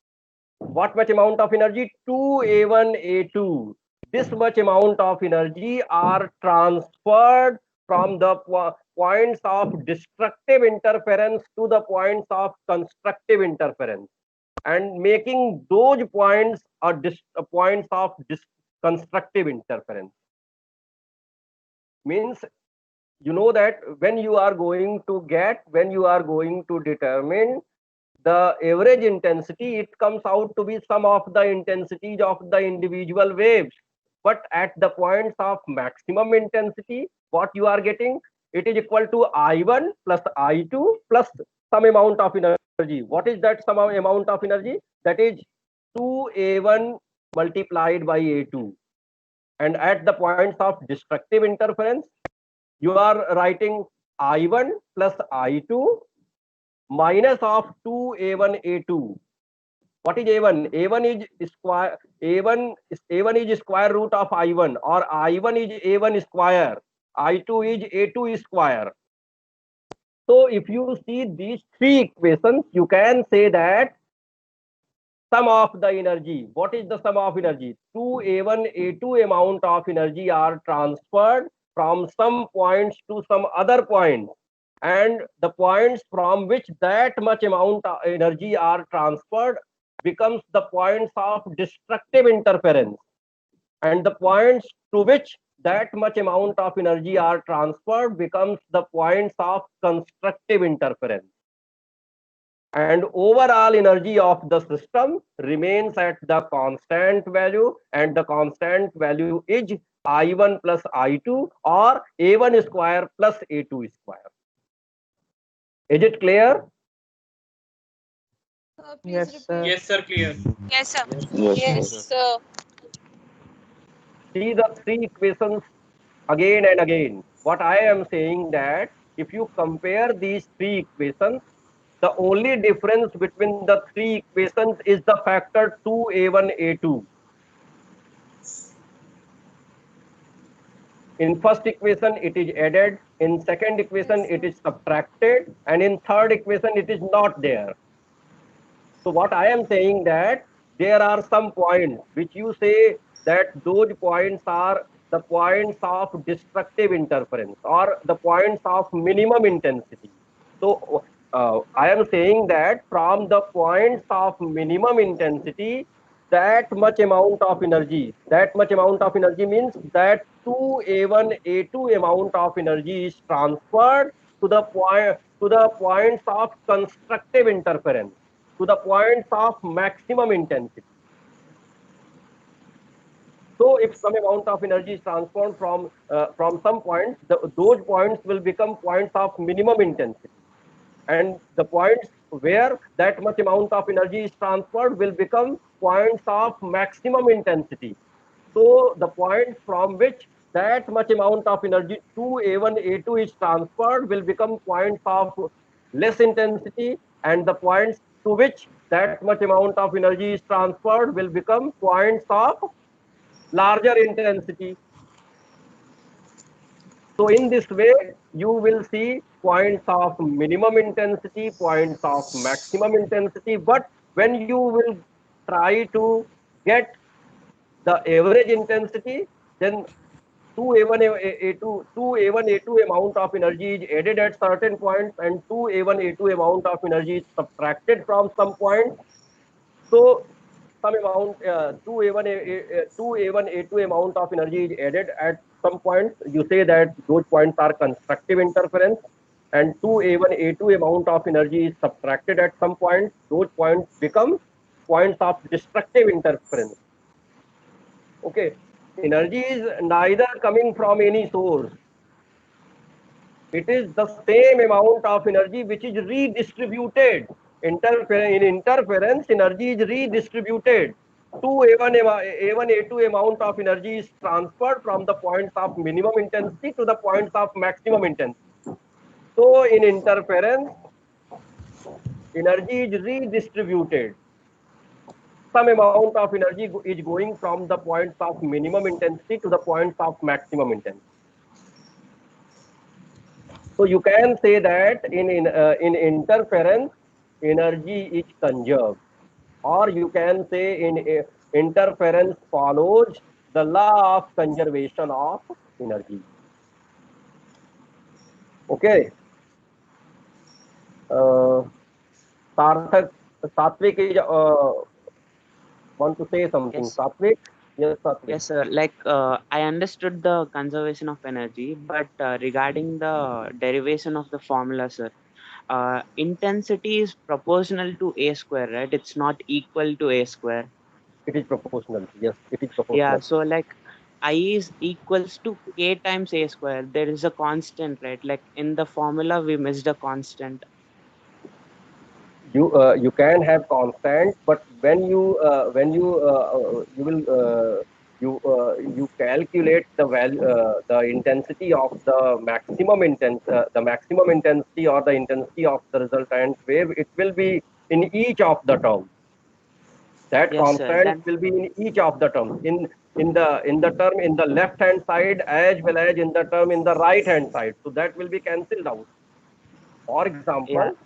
what much amount of energy? 2a1 a2, this much amount of energy are transferred from the points of destructive interference to the points of constructive interference, and making those points points of constructive interference. Means, you know that when you are going to determine the average intensity, it comes out to be sum of the intensities of the individual waves. But at the points of maximum intensity, what you are getting? It is equal to I1 plus I2 plus some amount of energy. What is that some amount of energy? That is 2a1 multiplied by a2. And at the points of destructive interference, you are writing I1 plus I2 minus of 2a1 a2. What is a1? a1 is square, a1 is square root of I1, or I1 is a1 square, I2 is a2 square. So if you see these three equations, you can say that sum of the energy. What is the sum of energy? 2a1 a2 amount of energy are transferred from some points to some other points, and the points from which that much amount of energy are transferred becomes the points of destructive interference, and the points to which that much amount of energy are transferred becomes the points of constructive interference. And overall energy of the system remains at the constant value, and the constant value is I1 plus I2, or A1 square plus A2 square. Is it clear? Yes, sir. Yes, sir, clear. Yes, sir. Yes, sir. See the three equations again and again. what I am saying that if you compare these three equations, the only difference between the three equations is the factor 2a1a2. In first equation it is added, in second equation it is subtracted, and in third equation it is not there. So what I am saying that there are some points which you say that those points are the points of destructive interference or the points of minimum intensity. So I am saying that from the points of minimum intensity, that much amount of energy means that 2a1a2 amount of energy is transferred to the points of constructive interference, to the points of maximum intensity. So if some amount of energy is transferred from some points, those points will become points of minimum intensity, and the points where that much amount of energy is transferred will become points of maximum intensity. So the point from which that much amount of energy 2a1a2 is transferred will become points of less intensity, and the points to which that much amount of energy is transferred will become points of larger intensity. So in this way, you will see points of minimum intensity, points of maximum intensity. But when you will try to get the average intensity, then 2a1a2 amount of energy is added at certain points, and 2a1a2 amount of energy is subtracted from some points. So some amount 2a1a2 amount of energy is added at some points. You say that those points are constructive interference, and 2a1a2 amount of energy is subtracted at some points. Those points become points of destructive interference. Okay, energy is neither coming from any source. It is the same amount of energy which is redistributed. In interference, energy is redistributed. A1A2 amount of energy is transferred from the points of minimum intensity to the points of maximum intensity. So in interference, energy is redistributed. Some amount of energy is going from the points of minimum intensity to the points of maximum intensity. So you can say that in interference, energy is conserved, or you can say in interference follows the law of conservation of energy. Okay. Sarthak, Satvik is want to say something. Yes. Satvik? Yes, Satvik. Yes, sir. Like I understood the conservation of energy, but regarding the derivation of the formula, sir, intensity is proportional to a square, right? It's not equal to a square. It is proportional. Yes, it is proportional. Yeah. So like I is equals to k times a square. There is a constant, right? Like in the formula, we missed a constant. You can have constant, but when you you calculate the value, the intensity of the maximum intensity or the intensity of the resultant wave, it will be in each of the terms. That Yes, sir. constant will be in each of the terms, in the term in the left hand side as well as in the term in the right hand side. So that will be cancelled out. For example,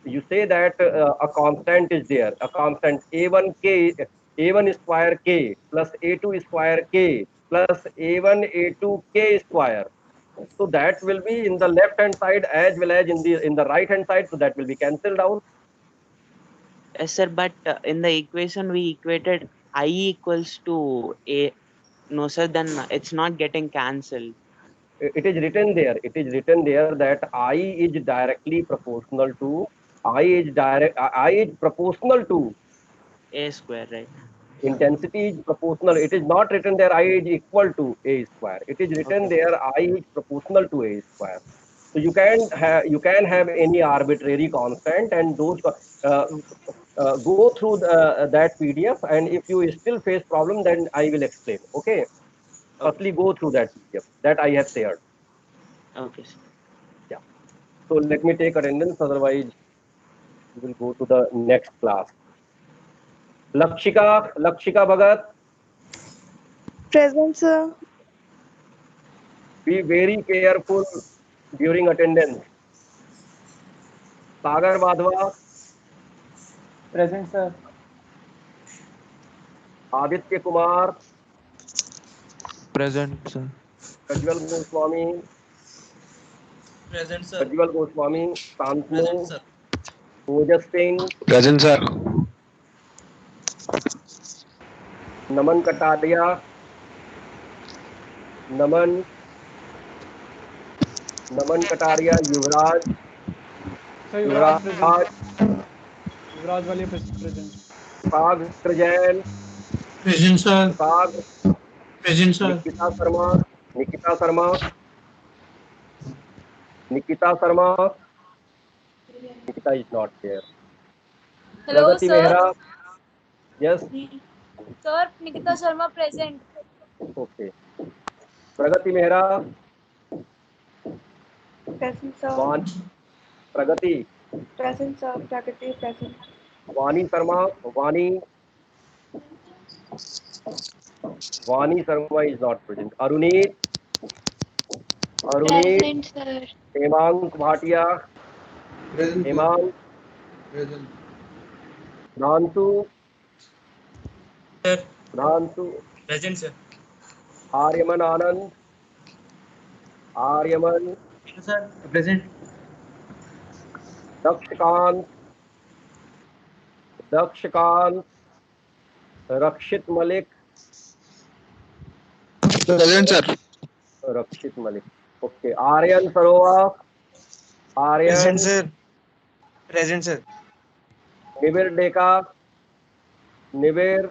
you say that a constant is there, a constant a1 square k plus a2 square k plus a1 a2 k square. So that will be in the left hand side as well as in the right hand side. So that will be cancelled out. Yes, sir. But in the equation, we equated I equals to a. No, sir. Then it's not getting cancelled. It is written there. It is written there that I is directly proportional to I is proportional to A square, right? intensity is proportional. It is not written there I is equal to a square. It is written Okay. there I is proportional to a square. So you can have any arbitrary constant, and those go through that PDF, and if you still face problem, then I will explain. Okay. Firstly, go through that PDF that I have shared. Okay, sir. Yeah. So let me take attendance, otherwise we will go to the next class. Lakshika Bhagat, Present, sir. be very careful during attendance. Sagar Madhwa, Present, sir. Aditya Kumar, Present, sir. Prajwal Goswami, Present, sir. Santanu, Present, sir. Ojas Singh, Present, sir. Naman Kataria, Naman Kataria, Yuvraj, Sir, Yuvraj present. Yuvraj, Yuvraj Walia present. Sagar Jain, Present, sir. Sagar, Present, sir. Nikita Sharma, Nikita is not there. Hello, Pragati sir. Mehra, yes, Sir, Nikita Sharma present. okay. Pragati Mehra, Present, sir. Pragati, Present, sir. Prakriti, present. Vani Sharma, Vani Sharma is not present. Arunit, Present, sir. Hemang Bhatia, Present, sir. Hemang, Present. Prantu, Sir. Present, sir. Aryaman Anand, Sir. Present. Dakshikant, Rakshit Malik, Present, sir. Okay. Aryan Sarova, Present, sir. Nivir Deka, Nivir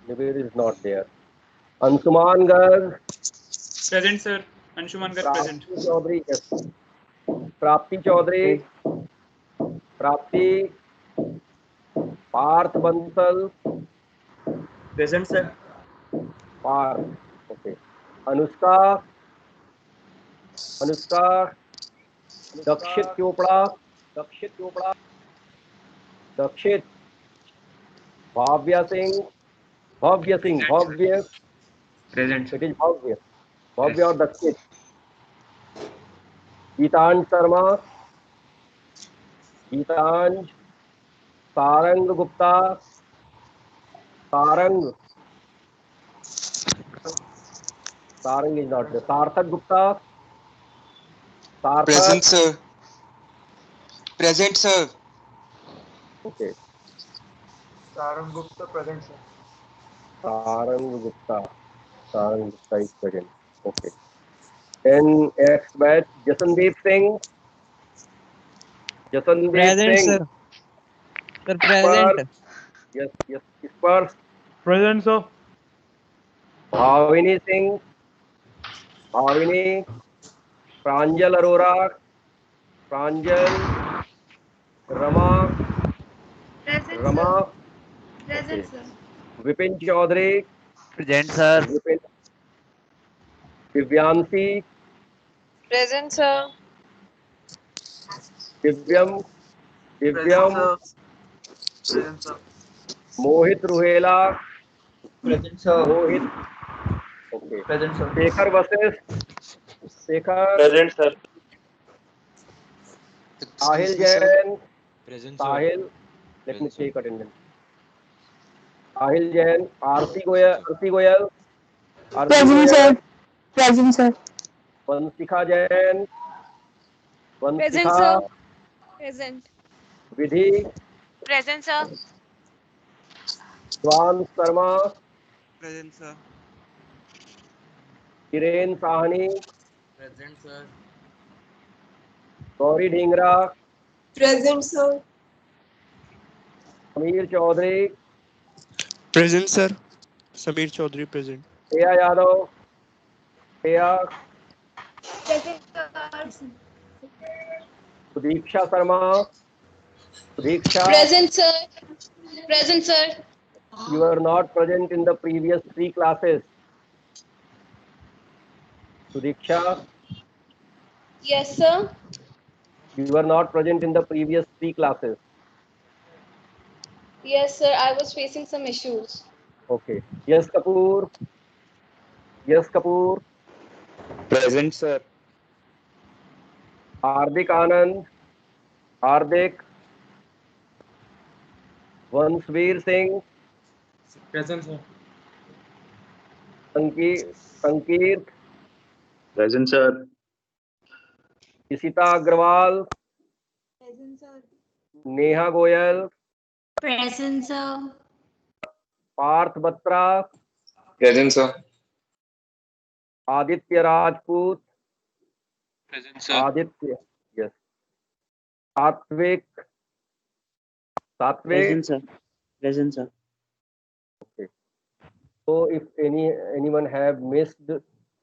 is not there. Ansuman Garg, Present, sir. Anshuman Garg present. Prapti Chaudhary, yes. Prapti Chaudhary, Parth Bansal, Present, sir. Parth, okay. Anushka, Dakshit Chopra, Bhavya Singh, Present. it is Bhavya or Dakshit. Gitanj Sharma, Sarang Gupta, Sarang is not there. Sarthak Gupta, Present, sir. Present, sir. Okay. Sarang Gupta present, sir. Sarang Gupta is present. Okay. Then next batch, Jasandeep Singh. Present, sir. Sir, present. Yes. Spurs. Present, sir. Bhavini Singh. Pranjal Arora. Rama. Present, Rama. sir. Present, Okay. sir. Vipin Chaudhary. Present, sir. Divyansi. Present, sir. Divyam. Present, sir. Mohit Ruhela. Present, sir. Okay. Present, sir. Shekhar Vasist. Present, sir. Sahil Jain. Present, Sahil. Let me take attendance. Sahil Jain. Aarti Goyal. Present, sir. Present, sir. Vansika Jain. Present, sir. Present. Vidhi. Present, sir. Swan Sharma. Present, sir. Kiren Sahani. Present, sir. Gauri Dhingra. Present, sir. Samir Chaudhary. Present, sir. Samir Chaudhary, present. Shreya Yadav. Present, sir. Sudiksha Sharma. Present, sir. Present, sir. You are not present in the previous 3 classes. Sudiksha, Yes, sir. you were not present in the previous 3 classes. Yes, sir. I was facing some issues. Okay. Yes, Kapoor. Yes, Kapoor. Present, sir. Hardik Anand. Hardik. Vansveer Singh. Present, sir. Sankeet. Present, sir. Ishita Agrawal. Present, sir. Neha Goyal. Present, sir. Parth Batra. Present, sir. Aditya Rajput. Present, sir. Aditya. Yes. Satvik. Present, sir. Present, sir. Okay. So if anyone have missed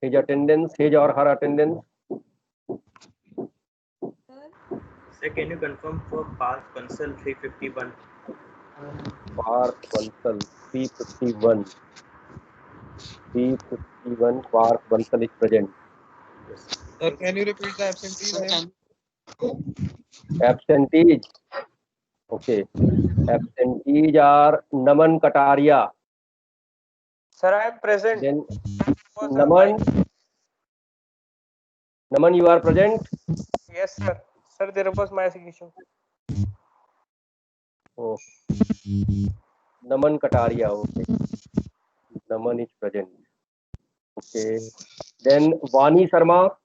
his attendance, his or her attendance. Sir, can you confirm for Parth Bansal 351? Parth Bansal 351. 351. Parth Bansal is present. Sir, can you repeat the absentee's name? Absentees. Okay. Absentees are Naman Kataria. Sir, I am present. Then Naman. Naman, you are present? Yes, sir. Sir, there was my issue. Oh. Naman Kataria. Okay. Naman is present. Okay. Then Vani Sharma.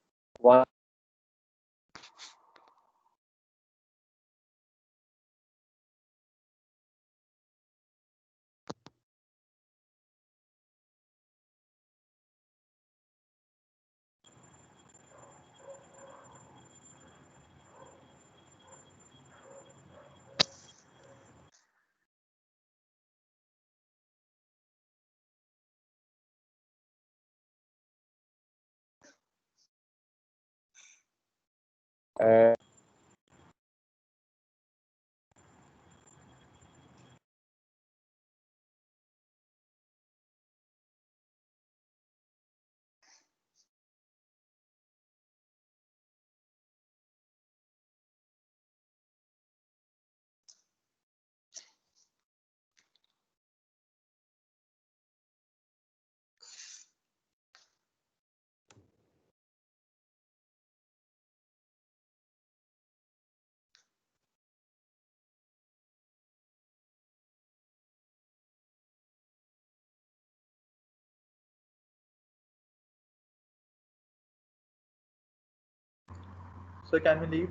So can we leave?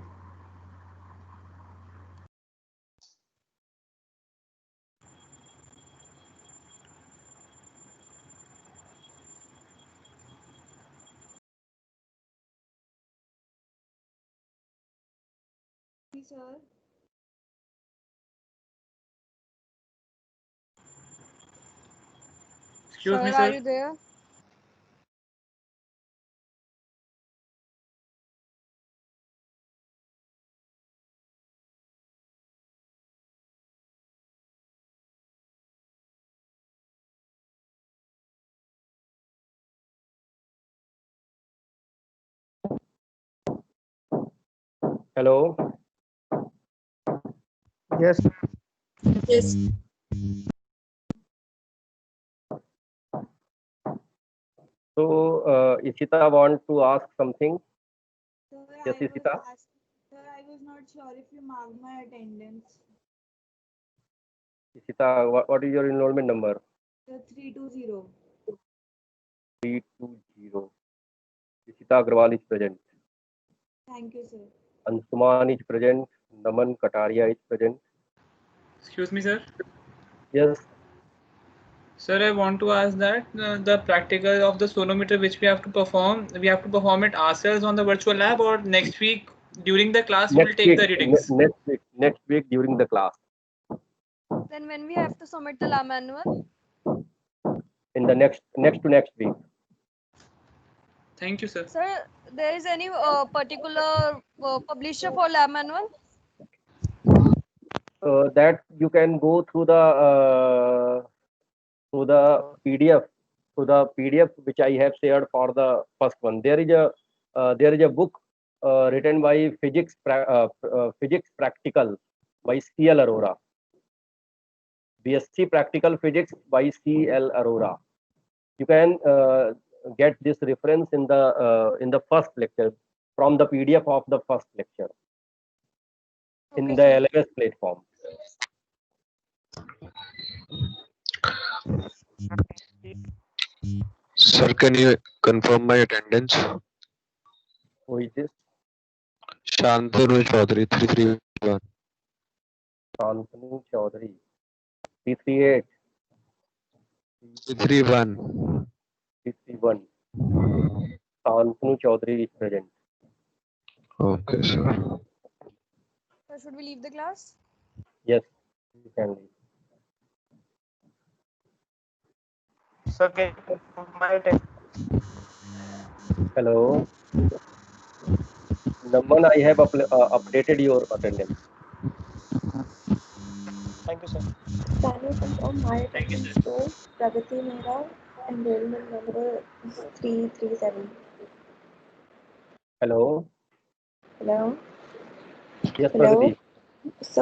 Sir. Excuse me, Sir, sir. are you there? Hello. Yes. Yes. So Ishita want to ask something. Sir, Yes, Ishita. Sir, I was not sure if you marked my attendance. Ishita, what is your enrollment number? Sir, 320. 320. Ishita Agrawal is present. Thank you, sir. Ansuman is present. Naman Kataria is present. Excuse me, sir. Yes. Sir, I want to ask that the practical of the sonometer which we have to perform it ourselves on the virtual lab, or next week during the class we will take the readings? Next week during the class. Then when we have to submit the lab manual? In the next week. Thank you, sir. Sir, there is any particular publisher for lab manual? That you can go through the PDF. to the PDF which I have shared for the first one. There is a book written by Physics Practical by C.L. Arora. BSc Practical Physics by C.L. Arora. You can get this reference in the first lecture from the PDF of the first lecture in the LMS platform. Sir, can you confirm my attendance? Who is this? Shantanu Chaudhary, 331. Shantanu Chaudhary, 338. 331. 331. Shantanu Chaudhary is present. Okay, sir. So should we leave the class? Yes, you can leave. Sir, can you confirm my attendance? Hello. Naman, I have updated your attendance. Thank you, sir. Can you confirm my attendance too? Pragati Mehra, enrollment number is 337. Hello. Hello? Yes, Hello? Pragati. So